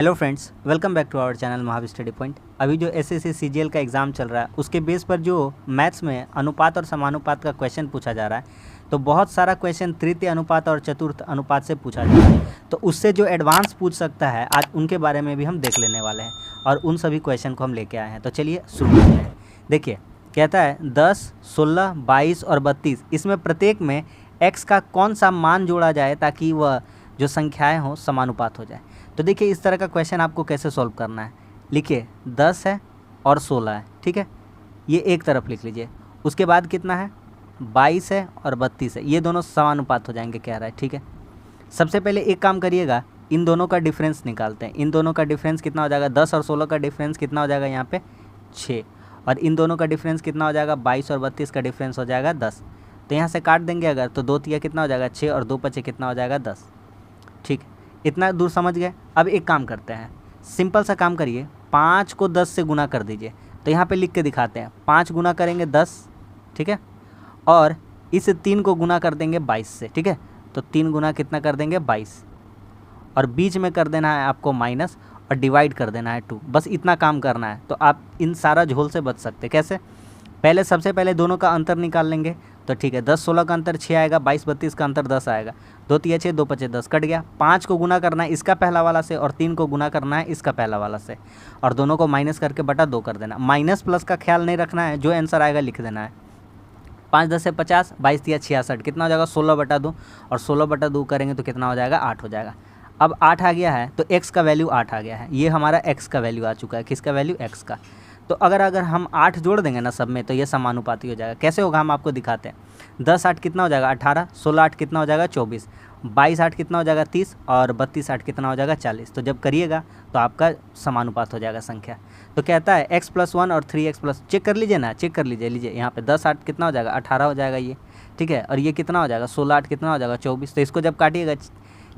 Hello friends, welcome back to our channel Mahavir study point. अभी जो SSC CGL का exam चल रहा है उसके बेस पर जो मैथ्स में अनुपात और समानुपात का क्वेश्चन पूछा जा रहा है, तो बहुत सारा क्वेश्चन तृतीय अनुपात और चतुर्थ अनुपात से पूछा जा रहा है। तो उससे जो एडवांस पूछ सकता है आज उनके बारे में भी हम देख लेने वाले हैं और उन सभी क्वेश्चन को हम लेके आए हैं। तो चलिए शुरू करते हैं। देखिए, कहता है 10, 16, 22 और 32, इसमें प्रत्येक में x का कौन सा मान जोड़ा जाए ताकि वह जो संख्याएँ हों समानुपात हो जाए। तो देखिए, इस तरह का क्वेश्चन आपको कैसे सॉल्व करना है। लिखिए 10 है और 16 है, ठीक है, ये एक तरफ लिख लीजिए। उसके बाद कितना है, 22 है और 32 है, ये दोनों समानुपात हो जाएंगे कह रहा है, ठीक है। सबसे पहले एक काम करिएगा, इन दोनों का डिफरेंस निकालते हैं। इन दोनों का डिफरेंस कितना हो जाएगा, 10 और 16 का डिफरेंस कितना हो जाएगा यहाँ पे 6, और इन दोनों का डिफरेंस कितना हो जाएगा, 22 और 32 का डिफरेंस हो जाएगा 10। तो यहाँ से काट देंगे अगर, तो 2 तिया कितना हो जाएगा 6 और 2 पचे कितना हो जाएगा 10, ठीक। इतना दूर समझ गए। अब एक काम करते हैं, सिंपल सा काम करिए, 5 को 10 से गुना कर दीजिए। तो यहाँ पे लिख के दिखाते हैं, 5 गुना करेंगे 10, ठीक है, और इस 3 को गुना कर देंगे 22 से, ठीक है। तो 3 गुना कितना कर देंगे 22, और बीच में कर देना है आपको माइनस और डिवाइड कर देना है 2, बस इतना काम करना है। तो आप इन सारा झोल से बच सकते। कैसे, पहले सबसे पहले दोनों का अंतर निकाल लेंगे। तो ठीक है, 10 16 का अंतर 6 आएगा, 22 32 का अंतर 10 आएगा, 2 तिया 6 2 पचे 10 कट गया। 5 को गुना करना है इसका पहला वाला से और 3 को गुना करना है इसका पहला वाला से, और दोनों को माइनस करके बटा 2 कर देना। माइनस प्लस का ख्याल नहीं रखना है, जो आंसर आएगा लिख देना है। 5 10 से 50, 22 तिया 66 कितना हो जाएगा 16 बटा 2, और 16 बटा 2 करेंगे तो कितना हो जाएगा 8 हो जाएगा। अब 8 आ गया है तो x का वैल्यू 8 आ गया है, ये हमारा x का वैल्यू आ चुका है। किसका वैल्यू, x का। तो अगर हम 8 जोड़ देंगे ना सब में, तो ये समानुपाती हो जाएगा। कैसे होगा हम आपको दिखाते हैं। 10 8 कितना हो जाएगा 18, 16 8 कितना हो जाएगा 24, 22 8 कितना हो जाएगा 30, और 32 8 कितना हो जाएगा 40। तो जब करिएगा तो आपका समानुपात हो जाएगा संख्या। तो कहता है x + 1 और 3x +, चेक कर लीजिए ना, चेक कर लीजिए। लीजिए यहाँ पे 10 8 कितना हो जाएगा 18 हो जाएगा ये, ठीक है, और ये कितना हो जाएगा 16 8 कितना हो जाएगा 24। तो इसको जब काटिएगा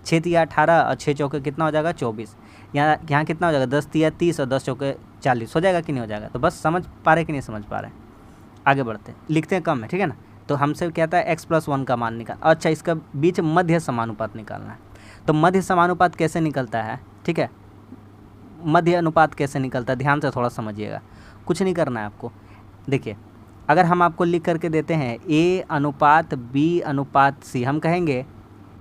6 तिया 18 और 6 चौके कितना हो जाएगा 24, यहाँ कितना हो जाएगा 10 तिया 30 और 10 चौके 40 हो जाएगा कि नहीं हो जाएगा। तो बस समझ पा रहे कि नहीं समझ पा रहे, आगे बढ़ते हैं। लिखते हैं कम है, ठीक है ना। तो हमसे कहता है x + 1 का मान निकाल। अच्छा, इसका बीच मध्य समानुपात निकालना है। तो मध्य समानुपात कैसे निकलता है, ठीक है, मध्य अनुपात कैसे निकलता है, ध्यान से थोड़ा समझिएगा। कुछ नहीं करना है आपको। देखिए, अगर हम आपको लिख करके देते हैं A/B/C, हम कहेंगे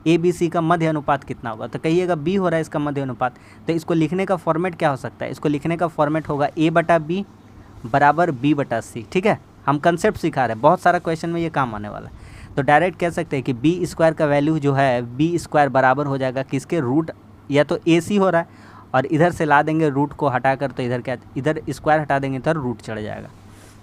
ABC का मध्य अनुपात कितना होगा, तो कहिएगा B हो रहा है इसका मध्य अनुपात। तो इसको लिखने का फॉर्मेट क्या हो सकता है, इसको लिखने का फॉर्मेट होगा A/B बराबर B/C, ठीक है। हम कंसेप्ट सिखा रहे हैं, बहुत सारा क्वेश्चन में ये काम आने वाला है। तो डायरेक्ट कह सकते हैं कि B² का वैल्यू जो है B² बराबर हो जाएगा किसके, रूट, या तो AC हो रहा है और इधर से ला देंगे रूट को हटाकर, तो इधर क्या, इधर स्क्वायर हटा देंगे तो रूट चढ़ जाएगा।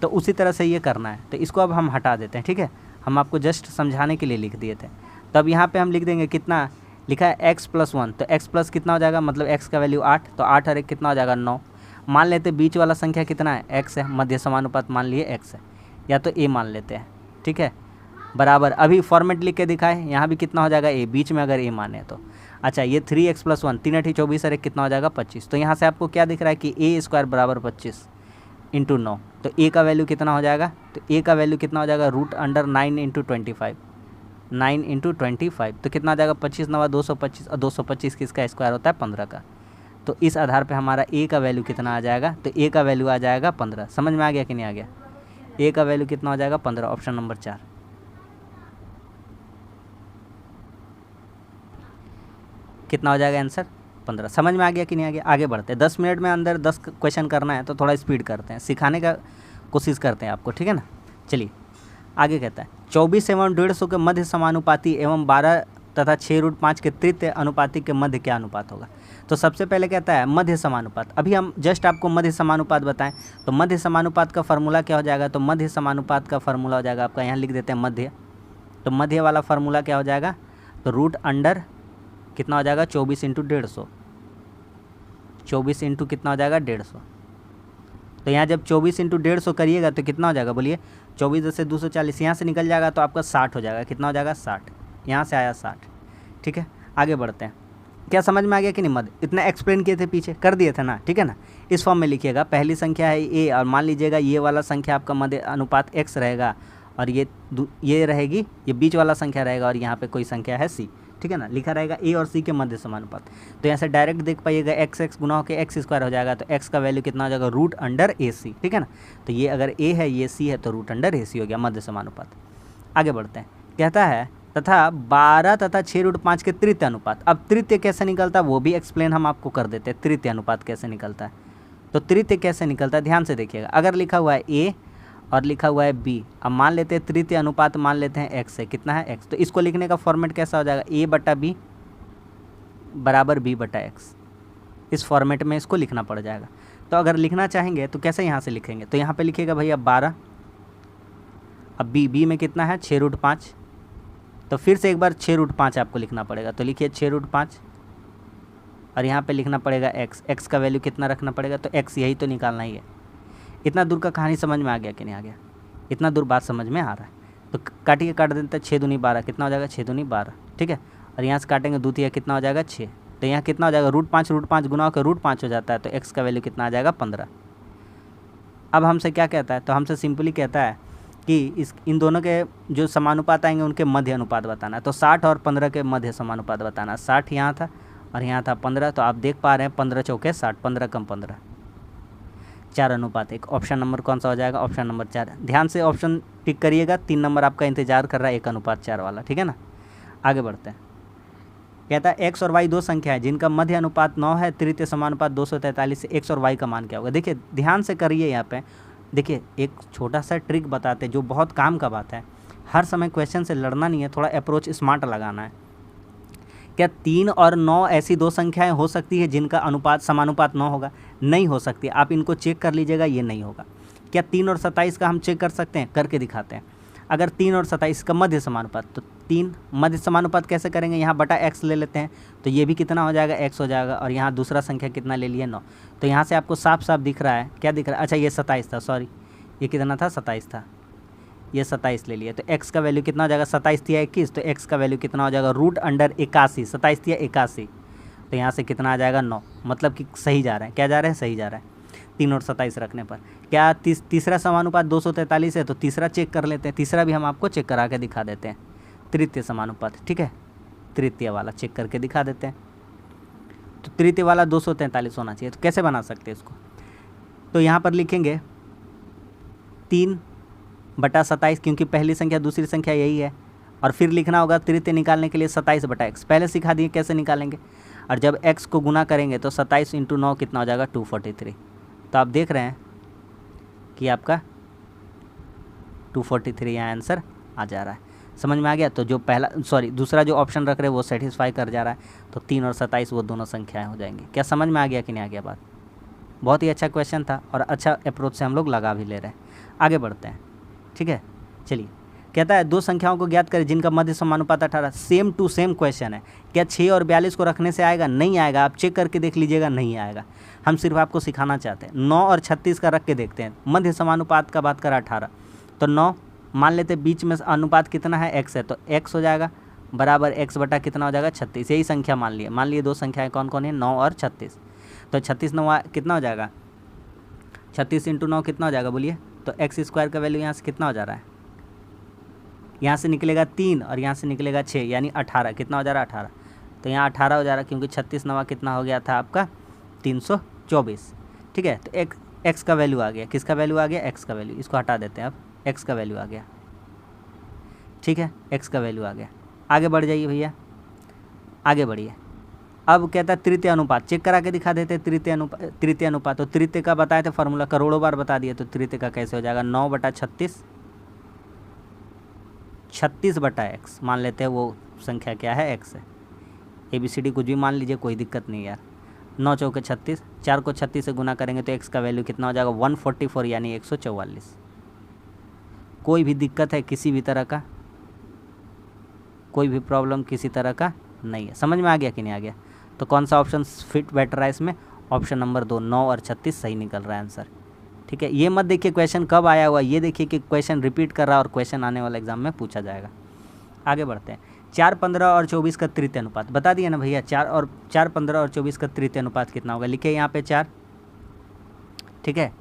तो उसी तरह से ये करना है। तो इसको अब हम हटा देते हैं, ठीक है, हम आपको जस्ट समझाने के लिए लिख दिए थे। तब यहाँ पे हम लिख देंगे कितना लिखा है x + 1, तो x प्लस कितना हो जाएगा, मतलब x का वैल्यू 8, तो 8 और 1 कितना हो जाएगा 9। मान लेते बीच वाला संख्या कितना है, x है, मध्य समानुपात मान लिए x है, या तो a मान लेते हैं, ठीक है, बराबर। अभी फॉर्मेट लिख के दिखाए, यहाँ भी कितना हो जाएगा a, बीच में अगर a माने तो। अच्छा, ये 3x + 1, 3 8 24 और 1 कितना हो जाएगा 25। तो यहाँ से आपको क्या दिख रहा है कि a² बराबर 25 × 9। तो a का वैल्यू कितना हो जाएगा, तो a का वैल्यू कितना हो जाएगा √9 × 25, 9 × 25, तो कितना आ जाएगा 25 9 225, और 225 किसका स्क्वायर होता है 15 का। तो इस आधार पे हमारा a का वैल्यू कितना आ जाएगा, तो a का वैल्यू आ जाएगा 15। समझ में आ गया कि नहीं आ गया, a का वैल्यू कितना हो जाएगा 15, ऑप्शन नंबर 4। कितना हो जाएगा आंसर 15। समझ में आ गया कि नहीं आ गया, आगे बढ़ते हैं। 10 मिनट में अंदर 10 क्वेश्चन करना है, तो थोड़ा स्पीड करते हैं, सिखाने का कोशिश करते हैं आपको, ठीक है ना। चलिए आगे कहता है 24 एवं 150 के मध्य समानुपाती एवं 12 तथा 6√5 के तृतीय अनुपाती के मध्य क्या अनुपात होगा। तो सबसे पहले कहता है मध्य समानुपात। अभी हम जस्ट आपको मध्य समानुपात बताएं, तो मध्य समानुपात का फार्मूला क्या हो जाएगा, तो मध्य समानुपात का फार्मूला हो जाएगा आपका, यहाँ लिख देते हैं मध्य। तो मध्य वाला फार्मूला क्या हो जाएगा, तो √अंडर कितना हो जाएगा 24 × 150, 24 इंटू कितना हो जाएगा 150। तो यहाँ जब 24 × 150 करिएगा तो कितना हो जाएगा, बोलिए 24 10 से 240, यहाँ से निकल जाएगा तो आपका 60 हो जाएगा। कितना हो जाएगा 60, यहाँ से आया 60, ठीक है। आगे बढ़ते हैं। क्या समझ में आ गया कि नहीं, मध्य इतना एक्सप्लेन किए थे, पीछे कर दिए थे ना, ठीक है ना। इस फॉर्म में लिखिएगा, पहली संख्या है a, और मान लीजिएगा ये वाला संख्या आपका मध्य अनुपात x रहेगा, और ये रहेगी, ये बीच वाला संख्या रहेगा, और यहाँ पे कोई संख्या है c। ठीक है ना, लिखा रहेगा ए और सी के मध्य समानुपात। तो यहाँ से डायरेक्ट देख पाइएगा एक्स एक्स गुना होकर एक्स स्क्वायर हो जाएगा, तो एक्स का वैल्यू कितना हो जाएगा रूट अंडर ए सी, ठीक है ना। तो ये अगर ए है ये सी है तो रूट अंडर ए सी हो गया मध्य समानुपात। आगे बढ़ते हैं, कहता है तथा 12 तथा 6√5 के तृतीय अनुपात। अब तृतीय कैसे निकलता है वो भी एक्सप्लेन हम आपको कर देते हैं, तृतीय अनुपात कैसे निकलता है। तो तृतीय कैसे निकलता है ध्यान से देखिएगा, अगर लिखा हुआ है ए और लिखा हुआ है बी, अब मान लेते हैं तृतीय अनुपात मान लेते हैं एक्स है, कितना है एक्स, तो इसको लिखने का फॉर्मेट कैसा हो जाएगा ए बटा बी बराबर बी बटा एक्स, इस फॉर्मेट में इसको लिखना पड़ जाएगा। तो अगर लिखना चाहेंगे तो कैसे यहाँ से लिखेंगे, तो यहाँ पे लिखिएगा भैया 12, अब बी में कितना है 6√5, तो फिर से एक बार 6√5 आपको लिखना पड़ेगा, तो लिखिए 6√5 और यहाँ पे लिखना पड़ेगा एक्स का वैल्यू कितना रखना पड़ेगा, तो एक्स यही तो निकालना ही है। इतना दूर का कहानी समझ में आ गया कि नहीं आ गया, इतना दूर बात समझ में आ रहा है। तो काटिए काट देते हैं 6 दूनी 12, कितना हो जाएगा 6 दूनी 12, ठीक है। और यहाँ से काटेंगे दूतिया कितना हो जाएगा 6, तो यहाँ कितना हो जाएगा √5 गुना होकर √5 हो जाता है, तो एक्स का वैल्यू कितना आ जाएगा 15। अब हमसे क्या कहता है, तो हमसे सिंपली कहता है कि इन दोनों के जो समानुपात आएंगे उनके मध्य अनुपात बताना है। तो 60 और 15 के मध्य समानुपात बताना है। 60 यहाँ था और यहाँ था 15, तो आप देख पा रहे हैं 15 चौके 60, 15 कम 15, 4:1। ऑप्शन नंबर कौन सा हो जाएगा, ऑप्शन नंबर 4। ध्यान से ऑप्शन टिक करिएगा, 3 नंबर आपका इंतजार कर रहा है 1:4 वाला, ठीक है ना। आगे बढ़ते हैं, कहता है एक्स और वाई दो संख्या है जिनका मध्य अनुपात 9 है, तृतीय समानुपात 243 से एक्स और वाई का मान क्या होगा। देखिए ध्यान से करिए, यहाँ पे देखिए एक छोटा सा ट्रिक बताते हैं जो बहुत काम का बात है। हर समय क्वेश्चन से लड़ना नहीं है, थोड़ा अप्रोच स्मार्ट लगाना है। क्या 3 और 9 ऐसी दो संख्याएं हो सकती है जिनका अनुपात समानुपात 9 होगा? नहीं हो सकती। आप इनको चेक कर लीजिएगा, ये नहीं होगा। क्या 3 और 27 का हम चेक कर सकते हैं? करके दिखाते हैं। अगर 3 और 27 का मध्य समानुपात, तो 3 मध्य समानुपात कैसे करेंगे, यहाँ बटा एक्स ले लेते हैं, तो ये भी कितना हो जाएगा एक्स हो जाएगा, और यहाँ दूसरा संख्या कितना ले लिए 9। तो यहाँ से आपको साफ साफ दिख रहा है, क्या दिख रहा है, अच्छा ये 27 था, सॉरी ये कितना था 27 था, ये 27 ले लिया, तो x का वैल्यू कितना हो जाएगा 27 थी 21, तो x का वैल्यू कितना हो जाएगा √81। 27 थी 81, तो यहाँ से कितना आ जाएगा 9, मतलब कि सही जा रहे हैं, क्या जा रहे हैं, सही जा रहा है 3 और 27 रखने पर। क्या तीसरा समानुपात 243 है, तो तीसरा चेक कर लेते हैं, तीसरा भी हम आपको चेक करा के दिखा देते हैं, तृतीय समानुपात, ठीक है, तृतीय वाला चेक करके दिखा देते हैं। तो तृतीय वाला 243 होना चाहिए, तो कैसे बना सकते हैं इसको, तो यहाँ पर लिखेंगे 3/27, क्योंकि पहली संख्या दूसरी संख्या यही है, और फिर लिखना होगा तृतीय निकालने के लिए 27/x, पहले सिखा दिए कैसे निकालेंगे। और जब x को गुना करेंगे तो 27 × 9 कितना हो जाएगा 243। तो आप देख रहे हैं कि आपका 243 यहाँ आंसर आ जा रहा है, समझ में आ गया। तो जो दूसरा जो ऑप्शन रख रहे हैं वो सेटिस्फाई कर जा रहा है, तो 3 और 27 वो दोनों संख्याएँ हो जाएंगी। क्या समझ में आ गया कि नहीं आ गया बात? बहुत ही अच्छा क्वेश्चन था और अच्छा अप्रोच से हम लोग लगा भी ले रहे हैं। आगे बढ़ते हैं, ठीक है, चलिए। कहता है दो संख्याओं को ज्ञात करें जिनका मध्य समानुपात 18। सेम टू सेम क्वेश्चन है। क्या 6 और 42 को रखने से आएगा? नहीं आएगा, आप चेक करके देख लीजिएगा, नहीं आएगा। हम सिर्फ आपको सिखाना चाहते हैं। 9 और 36 का रख के देखते हैं, मध्य समानुपात का बात करा 18, तो 9 मान लेते बीच में अनुपात कितना है x है, तो x हो जाएगा बराबर x बटा कितना हो जाएगा 36। यही संख्या मान लिए दो संख्याएँ कौन कौन है 9 और 36, तो 36 9 कितना हो जाएगा 36 × 9 कितना हो जाएगा बोलिए, तो x स्क्वायर का वैल्यू यहाँ से कितना हो जा रहा है, यहाँ से निकलेगा 3 और यहाँ से निकलेगा 6, यानी 18, कितना हो जा रहा है 18, तो यहाँ 18 हो जा रहा है, क्योंकि 36 9 कितना हो गया था आपका 324, ठीक है। तो x का वैल्यू आ गया, किसका वैल्यू आ गया, x का वैल्यू, इसको हटा देते हैं, अब x का वैल्यू आ गया, ठीक है, x का वैल्यू आ गया। आगे बढ़ जाइए भैया, आगे बढ़िए। अब कहता है तृतीय अनुपात, चेक करा के दिखा देते हैं तृतीय अनुपात। तो तृतीय का बताए थे फॉर्मूला, करोड़ों बार बता दिए, तो तृतीय का कैसे हो जाएगा 9/36, 36/x मान लेते हैं, वो संख्या क्या है x है, ABCD कुछ भी मान लीजिए, कोई दिक्कत नहीं यार। 9 चौके 36, 4 को 36 से गुना करेंगे तो x का वैल्यू कितना हो जाएगा 144, यानी 144। कोई भी दिक्कत है किसी भी तरह का, कोई भी प्रॉब्लम किसी तरह का नहीं है, समझ में आ गया कि नहीं आ गया? तो कौन सा ऑप्शन फिट बैठ रहा है इसमें, ऑप्शन नंबर 2, 9 और 36 सही निकल रहा है आंसर, ठीक है। ये मत देखिए क्वेश्चन कब आया हुआ, ये देखिए कि क्वेश्चन रिपीट कर रहा है और क्वेश्चन आने वाला एग्जाम में पूछा जाएगा। आगे बढ़ते हैं। 4, 15 और 24 का तृतीय अनुपात बता दिया ना भैया, 4, 15 और 24 का तृतीय अनुपात कितना होगा, लिखिए यहाँ पे 4, ठीक है,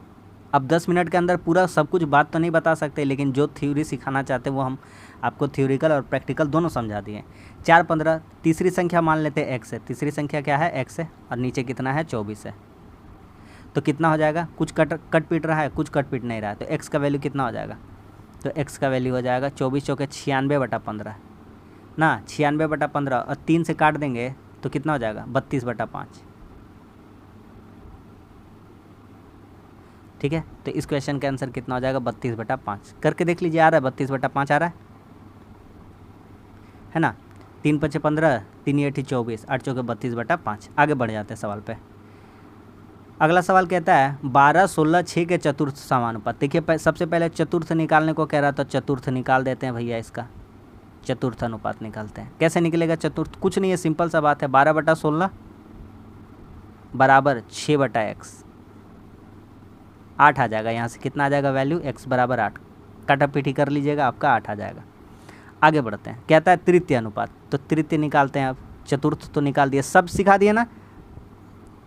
अब 10 मिनट के अंदर पूरा सब कुछ बात तो नहीं बता सकते, लेकिन जो थ्योरी सिखाना चाहते हैं वो हम आपको थ्योरिकल और प्रैक्टिकल दोनों समझा दिए। 4 15 तीसरी संख्या मान लेते हैं x है, तीसरी संख्या क्या है x है, और नीचे कितना है 24 है। तो कितना हो जाएगा, कुछ कट पीट रहा है, कुछ कट पीट नहीं रहा है, तो x का वैल्यू कितना हो जाएगा, तो x का वैल्यू हो जाएगा 24 चौके 96/15 ना, 96/15, और 3 से काट देंगे तो कितना हो जाएगा 32/5। ठीक है, तो इस क्वेश्चन का आंसर कितना हो जाएगा 32/5। करके देख लीजिए, आ रहा है 32/5 आ रहा है ना। 3 5 15, 3 8 24, 8 चौके 32/5। आगे बढ़ जाते हैं सवाल पे। अगला सवाल कहता है 12 16 6 के चतुर्थ समानुपात। देखिए सबसे पहले चतुर्थ निकालने को कह रहा, तो चतुर्थ निकाल देते हैं भैया, इसका चतुर्थ अनुपात निकालते हैं। कैसे निकलेगा चतुर्थ, कुछ नहीं है, सिंपल सा बात है, 12/16 बराबर 6/x, 8 आ जाएगा। यहाँ से कितना आ जाएगा वैल्यू, x बराबर 8, काटापीटी कर लीजिएगा, आपका 8 आ जाएगा। आगे बढ़ते हैं, कहता है तृतीय अनुपात, तो तृतीय निकालते हैं। अब चतुर्थ तो निकाल दिए, सब सिखा दिए ना।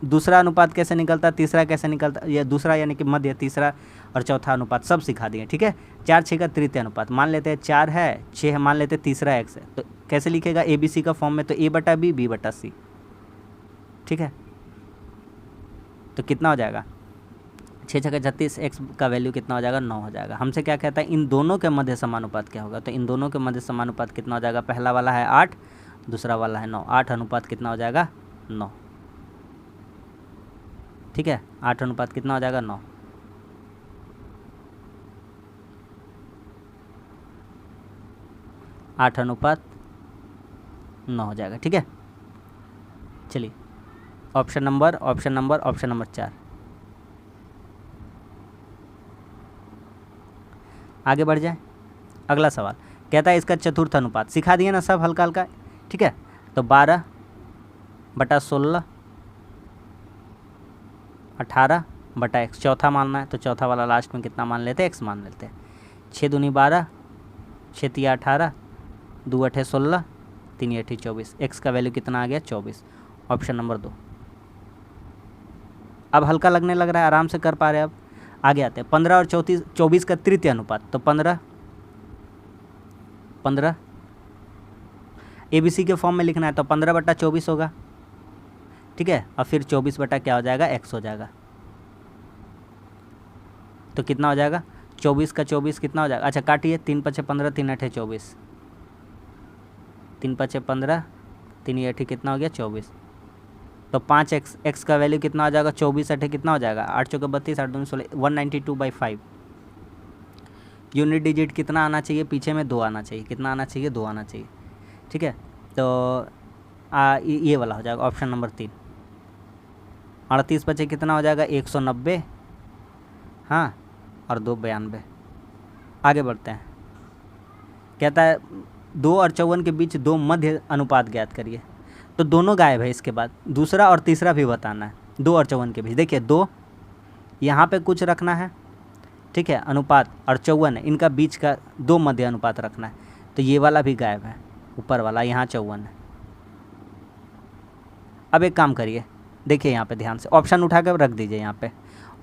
दूसरा अनुपात कैसे निकलता है, तीसरा कैसे निकलता है, या दूसरा यानी कि मध्य, तीसरा और चौथा अनुपात सब सिखा दिए। ठीक है, 4 6 का तृतीय अनुपात, मान लेते हैं 4 है 6 है, मान लेते हैं तीसरा x है, तो कैसे लिखेगा ABC का फॉर्म में, तो A/B B/C। ठीक है, तो कितना हो जाएगा 6 6 का 36, x का वैल्यू कितना हो जाएगा 9 हो जाएगा। हमसे क्या कहता है, इन दोनों के मध्य समानुपात क्या होगा, तो इन दोनों के मध्य समानुपात कितना हो जाएगा, पहला वाला है 8, दूसरा वाला है 9, 8 अनुपात कितना हो जाएगा 9। ठीक है, 8 अनुपात कितना हो जाएगा 9। आठ अनुपात 9 हो जाएगा। ठीक है, चलिए ऑप्शन नंबर 4। आगे बढ़ जाए। अगला सवाल कहता है इसका चतुर्थ अनुपात, सिखा दिए ना सब हल्का हल्का। ठीक है, तो 12/16 18/x, चौथा मानना है, तो चौथा वाला लास्ट में कितना मान लेते हैं, x मान लेते हैं। 6 दूनी 12, 6 तिया 18, 2 8 16, 3 8 24, x का वैल्यू कितना आ गया 24, ऑप्शन नंबर 2। अब हल्का लगने लग रहा है, आराम से कर पा रहे हैं। अब आगे आते हैं 15 और 24 का तृतीय अनुपात, तो 15 ABC के फॉर्म में लिखना है, तो 15/24 होगा। ठीक है, और फिर 24 क्या हो जाएगा x हो जाएगा, तो कितना हो जाएगा 24 का 24 कितना हो जाएगा, अच्छा काटिए, 3 5 15, 3 8 24, 3 5 15, 3 8 कितना हो गया 24, तो 5x, x का वैल्यू कितना हो जाएगा 24 8 कितना हो जाएगा 8 चौके 32, 8 दूनी 16, 192/5। यूनिट डिजिट कितना आना चाहिए, पीछे में 2 आना चाहिए, कितना आना चाहिए 2 आना चाहिए। ठीक है, तो ये वाला हो जाएगा ऑप्शन नंबर 3। 38 बचे कितना हो जाएगा 190, हाँ, और 2 92। आगे बढ़ते हैं, कहता है 2 और 54 के बीच 2 मध्य अनुपात ज्ञात करिए। तो दोनों गायब है, इसके बाद दूसरा और तीसरा भी बताना है। 2 और 54 के बीच, देखिए 2 यहाँ पे कुछ रखना है, ठीक है, अनुपात, और 54 है, इनका बीच का 2 मध्य अनुपात रखना है। तो ये वाला भी गायब है, ऊपर वाला, यहाँ 54 है। अब एक काम करिए, देखिए यहाँ पे ध्यान से, ऑप्शन उठा कर रख दीजिए। यहाँ पे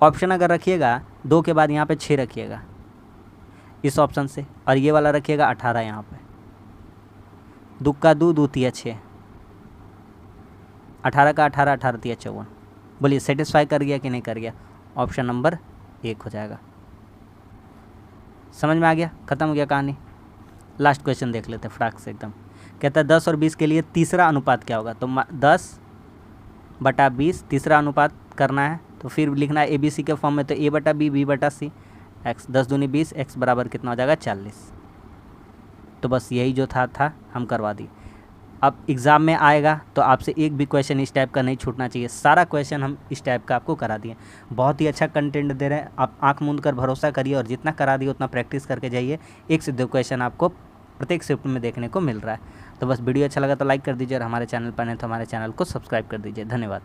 ऑप्शन अगर रखिएगा 2 के बाद यहाँ पे 6 रखिएगा इस ऑप्शन से, और ये वाला रखिएगा 18 यहाँ पे। 2 का 2, 2 तिया 6, 18 का 18, 18 तिया 54। बोलिए सेटिस्फाई कर गया कि नहीं कर गया, ऑप्शन नंबर 1 हो जाएगा। समझ में आ गया, ख़त्म हो गया कहानी। लास्ट क्वेश्चन देख लेते फटाक से एकदम। कहता है 10 और 20 के लिए तीसरा अनुपात क्या होगा, तो 10/20 तीसरा अनुपात करना है, तो फिर लिखना है ABC के फॉर्म में, तो A/B B/C, x 10 दूनी 20, x बराबर कितना हो जाएगा 40। तो बस यही जो था हम करवा दी। अब एग्ज़ाम में आएगा तो आपसे एक भी क्वेश्चन इस टाइप का नहीं छूटना चाहिए, सारा क्वेश्चन हम इस टाइप का आपको करा दिए। बहुत ही अच्छा कंटेंट दे रहे हैं, आप आंख मूंद कर भरोसा करिए, और जितना करा दिए उतना प्रैक्टिस करके जाइए। 1 से 2 क्वेश्चन आपको प्रत्येक शिफ्ट में देखने को मिल रहा है। तो बस वीडियो अच्छा लगा तो लाइक कर दीजिए, और हमारे चैनल पर नहीं तो हमारे चैनल को सब्सक्राइब कर दीजिए। धन्यवाद।